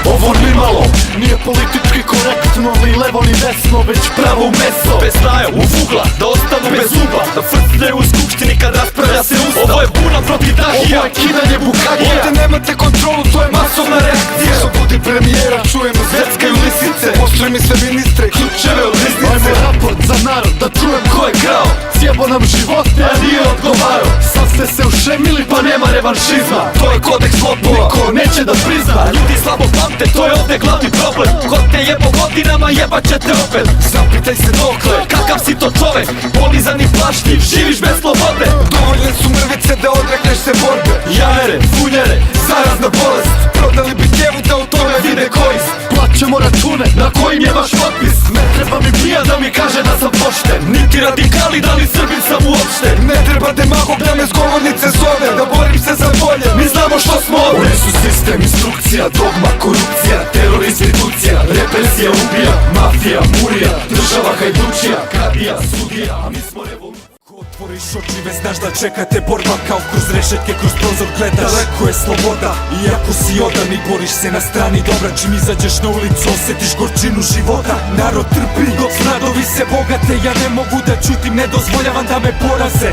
Ovo nimalo nije politički korektno, ni levo ni desno, već pravo meso. Bez snaja u ugla, da ostanu bez zuba, da frcljaju u skupštini kad raspravlja se ustav. Ovo je buna protiv dahija, ovo je kidanje bukagija. Ovdje nemate kontrolu, to je masovna reakcija. Što budi premijera, čujemo zveckaju lisice. Poštuj mi sve ministre, ključeve od riznice. Ajmo raport za narod, da čujem ko je krao. Sjebo nam živote, a nije odgovarao. Sad ste se ušemili, pa nema revanšizma. To je kodeks lopova, niko neće da prizna. Ljudi slabo pamte, to je ovdje glavni problem. Ko te jebo godinama, jebat će te opet. Zapitaj se dokle, kakav si to čovek. Polizan i plašljiv, živiš bez slobode. Dovoljne su mrvice da odrekneš se borbe. Jajere, funjere, zarazna bolest. Prodali bi djevu da u tome vide korist. Plaćamo račune, na kojim je vaš potpis. Ne treba mi bija da mi kaže da sam pošten. Niti radikali, da li Srbin sam uopšte. Ne treba demagog da me s govornice zove. Da borim se za bolje, mi znamo što smo ovdje. Oni su sistem, instrukcija, dogma, korupcija, teror, institucija, represija, ubija, mafija, murija, država, hajdučija, kadija, sudija, a mi smo revolucija. Otvoriš oči, već znaš da čeka te borba. Kao kroz rešetke, kroz prozor gledaš. Daleko je sloboda, iako si odan i boriš se na strani dobra. Čim izađeš na ulicu, osjetiš gorčinu života. Narod trpi, dok snadovi se bogate. Ja ne mogu da čutim, ne dozvoljavam da me poraze.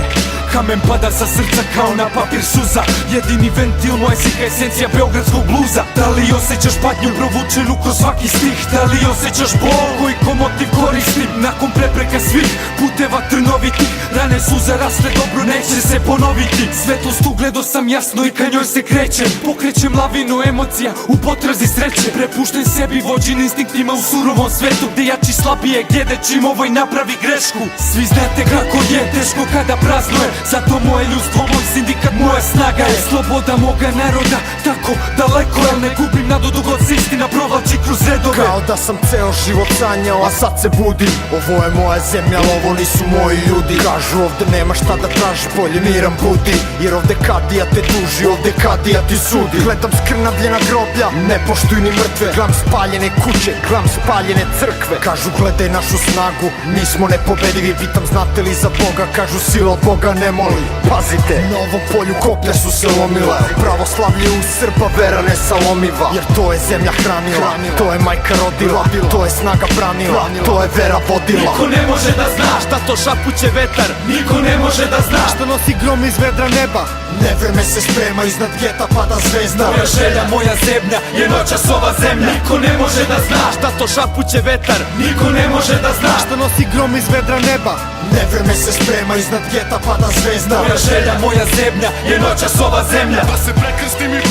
Kamen pada sa srca kao na papir suza. Jedini ventil, moja sika esencija beogradskog bluza. Da li osjećaš patnju provučenu kroz svaki stih? Da li osjećaš bol koji ko motiv koristim? Nakon prepreka svih puteva trnovitih, rane su zarasle, dobro neće se ponoviti. Svetlost ugledo sam jasno i ka njoj se krećem. Pokrećem lavinu emocija u potrazi sreće. Prepušten sebi, vođen instinktima u surovom svetu, gde jači slabije gdje čim ovoj napravi grešku. Svi znate kako je teško kada prazno je. Zato moje ljudstvo, moj sindikat, moja snaga je sloboda moga naroda, tako daleko, jel ne gubim nadu dok god se istina provlači kroz redove. Kao da sam ceo život sanjao, a sad se budim. Ovo je moja zemlja, ali ovo nisu moji ljudi. Kažu ovde nema šta da traži, bolje miran budi. Jer ovde kadija te tuži, ovde kadija ti sudi. Gledam skrnavljena groblja, ne poštuj ni mrtve. Gledam spaljene kuće, gledam spaljene crkve. Kažu gledaj našu snagu, mi smo nepobedivi. Pitam znate li za Boga, kažu sila Boga ne moli. Pazite, na ovom polju koplja su se lomila. Pravoslavlje u Srba, vera nesalomiva. Jer to je zemlja hranila, to je majka rodila, to je snaga branila, to je vera vodila. Niko ne može da zna šta to šapuće vetar. Niko ne može da zna šta nosi grom iz vedra neba. Nevreme se sprema, iznad geta pada zvezda. Moja želja, moja zemlja je noćas ova zemlja. Niko ne može da zna šta to šapuće vetar. Niko ne može da zna šta nosi grom iz vedra neba. Nevreme se sprema, iznad geta pada zvezda. Moja želja, moja zemlja je noćas ova zemlja. Da se prekrstim i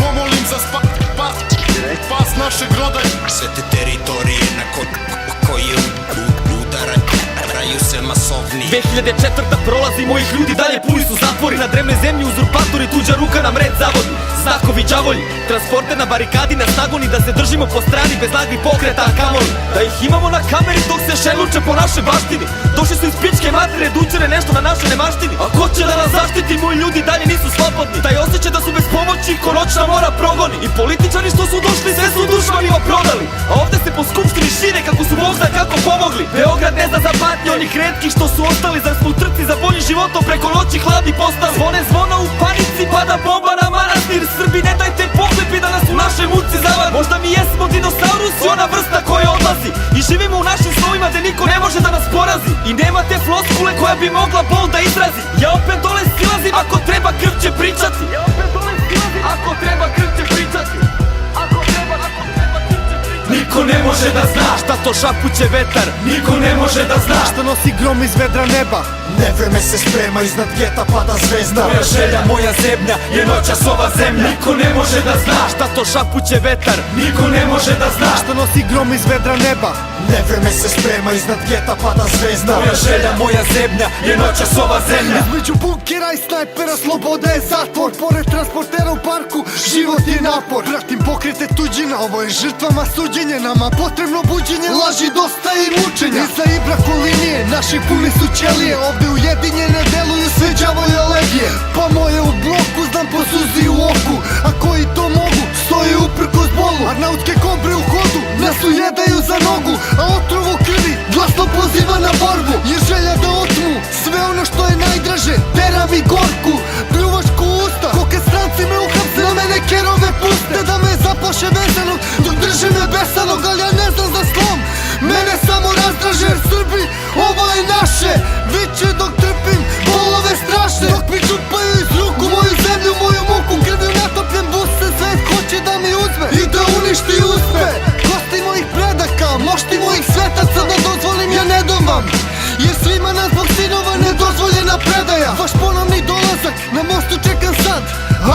pomolim za spas našeg roda. Sve te teritorije na koje udaraju se masovni. 2004. prolazi, mojih ljudi dalje puni su zatvori. Na drevnoj zemlji uzurpatori, tuđa ruka nam red zavodi. Znakovi đavolji, transporte na barikadi, na snagoni. Da se držimo po strani bez nagli pokreta, a kamoli da ih imamo na kameri dok se šeluče po našoj baštini. Došli su iz pičke materije, dučere nešto na našoj nemaštini. A ko će da nas zaštiti, moji ljudi dalje nisu slobodni. Taj osjećaj da su bez pomoći, ko noćna mora progoni. I političari što su došli, sve su dušmanima prodali. A ovde se po skupštini šire kako su Bog zna kako pomogli. Beograd ne zna za patnje onih retkih što su ostali. Zar smo u trci za boljim životom preko noći hladni postali. Zvone zvona u panici, pada bomba na manastir. Srbi ne dajte pohlepi da nas u našoj muci zavad. Možda mi jesmo dinosaurusi, ona vrsta koja odlazi. I živimo u našim snovima gde niko ne može da nas porazi. I nema te floskule koja bi mogla bol da izrazi. Ja opet dole silazim, ako treba krv će pričati. Ja opet dole silazim, ako treba krv će pričati. Ako treba krv će pričati. Niko ne može da zna šta to šapuće vetar. Niko ne može da zna šta nosi grom iz vedra neba. Nevreme se sprema, iznad geta pada zvezda. Moja želja, moja zemlja je noćas ova zemlja. Niko ne može da zna šta to šapuće vetar. Niko ne može da zna šta nosi grom iz vedra neba. Nevreme se sprema, iznad geta pada zvezda. Moja želja, moja zemlja je noćas ova zemlja. Između bunkera i snajpera sloboda je zatvor. Pored transportera u parku život je napor. Pratim pokrete tuđina, ovo je žrtvama suđenje. Nama potrebno buđenje, laži dosta i mučenja. Iza Ibra kolinije, naši puni su ćelije. Ovde ujedinjene deluju sve đavolje legije. Pa moje u bloku, znam po suzi u oku. A koji to mogu, stoji uprkos bolu. Arnautske kobre u hodu, nas ujedaju za nogu. A otrov u krvi, glasno poziva na borbu. mi gorku, pljuvaš ko usta. Koke stranci me uhapse, na mene kerove puste. Da me zaplaše vezanog, dok drže me besanog. Ali ja ne znam za slom, mene samo razdraže. Jer Srbi, ovo je naše. Viće dok trpim bolove strašne. Dok mi čupaju iz ruku moju zemlju, moju muku. Krvju natopljen bus se svet hoće da mi uzme i da uništi uspe. Kosti mojih predaka, mošti mojih svetaca. Da dozvolim, ja ne dam vam. Jer svima nas zbog sinova nedozvoljena predaja. Vaš ponovni dolazak, na mostu čekam sad.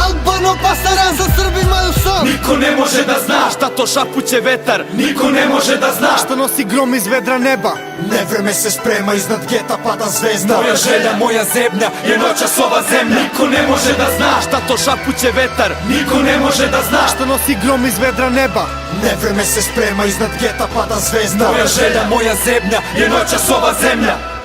Albano pasaran za Srbima ju sam. Niko ne može da zna šta to šapuće vetar. Niko ne može da zna Šta nosi grom iz vedra neba. Nevreme se sprema, iznad geta pada zvezda. Moja želja, moja zemlja je noćas ova zemlja. Niko ne može da zna šta to šapuće vetar. Niko ne može da zna Šta nosi grom iz vedra neba. Nevreme se sprema, iznad geta pada zvezda. Moja želja, moja zemlja je noćas ova zemlja.